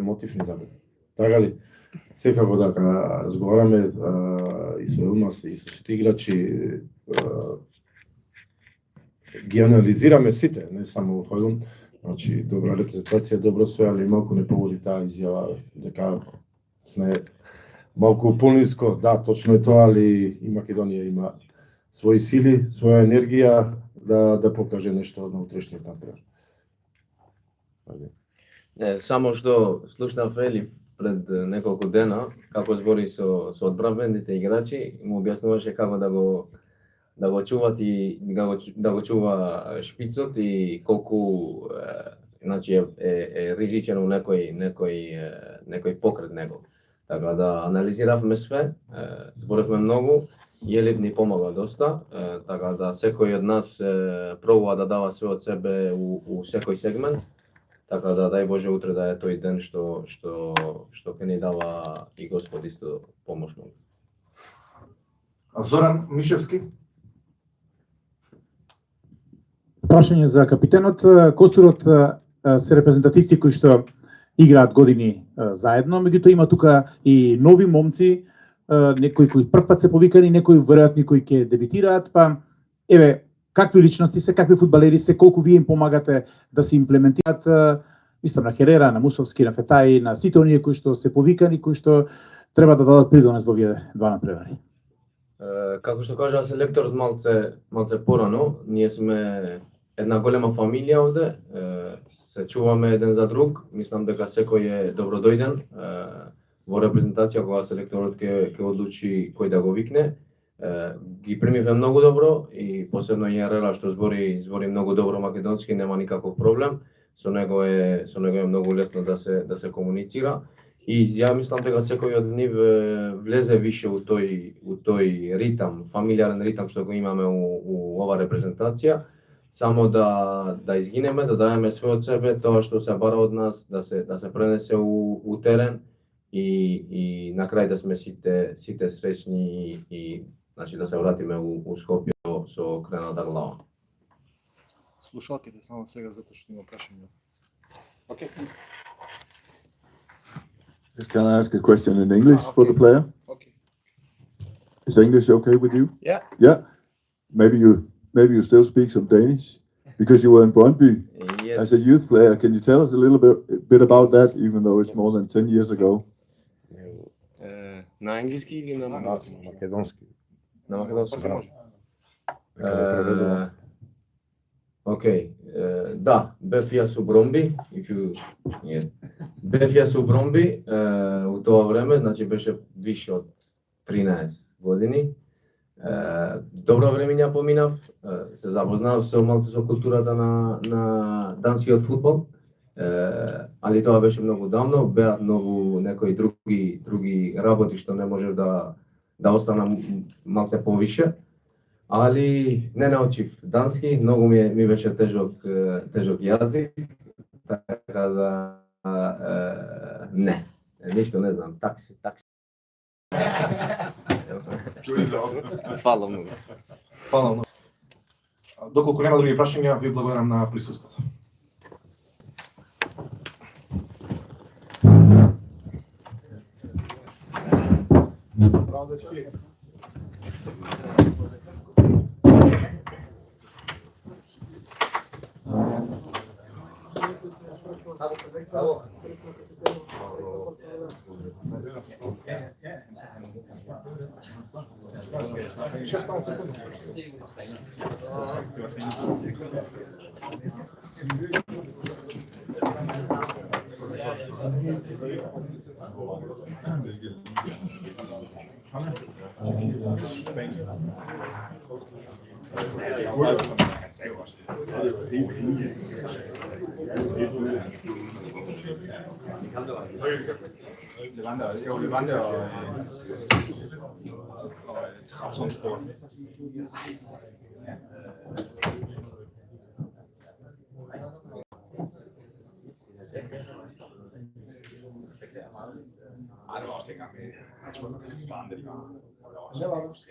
мотив ни даде. Така ли? Секако дека разговараме и со Елмас и со сите играчи, ги анализираме сите, не само Хојлун. Значи, добра репрезентација, добро све, али малку не погоди таа изјава дека сме малку пониско. Да, точно е тоа, али и Македонија има своји сили, своја енергија да покаже нешто на утрешниот напред. Не, само што слушнав Фелип пред неколку дена како збори со одбранбените играчи, му објаснуваше како да го чуват и да го чува шпицот и колку значи е ризичен у некој покрет него. Така да анализиравме све, зборевме многу, Јелив ни помага доста, така да секој од нас пробува да дава све од себе у секој сегмент. Така да дај Боже утре да е тој ден што ќе ни дава и Господ исто помошно. Зоран Мишевски. Прашање за капитенот. Костурот се репрезентативци кои што играат години заедно, меѓутоа има тука и нови момци, некои кои првпат се повикани, некои веројатни кои ќе дебитираат, па еве какви личности се, какви фудбалери се, колку вие им помагате да се имплементираат, мислам на Херера, на Мусовски, на Фетаи, на сите оние кои што се повикани, кои што треба да дадат придонес во овие два надпревари. Како што кажа селекторот малце порано, ние сме една голема фамилија овде, се чуваме еден за друг, мислам дека секој е добродојден во репрезентација кога селекторот ќе одлучи кој да го викне. Ги примивме многу добро и посебно Јарела што збори многу добро македонски, нема никаков проблем. Со него е многу лесно да се комуницира. И ја мислам дека секој од нив влезе више у тој ритам, фамилиарен ритам што го имаме у ова репрезентација. Само да изгинеме, да даеме све од себе, тоа што се бара од нас, да се пренесе у терен и на крај да сме сите среќни и значи да се вратиме у Скопје со крената глава. Слушалките само сега затоа што има прашање. Okay. Can I ask a question in English for the player? Okay. Is English okay with you? Yeah. Yeah. Maybe you still speak some Danish because you were in Brøndby as a youth player. Can you tell us a little bit about that, even though it's more than 10 years ago? На англиски или на македонски? На македонски. Да. Океј, да, бев јас у Бромби, бев јас у Бромби у тоа време, значи беше више од 13 години. Добро време ја поминав, се запознав со малце со културата на данскиот фудбал, али тоа беше многу давно, беа многу некои други работи што не можев да остана малце повише. Али не научив дански, многу ми беше тежок јазик, така да не, ништо не знам, такси. Фала многу. Фала многу. Доколку нема други прашања, ви благодарам на присуството. Браво, дечки. Levante og Trabzonspor. Det var også dengang med, jeg tror nok, at det startede det var også.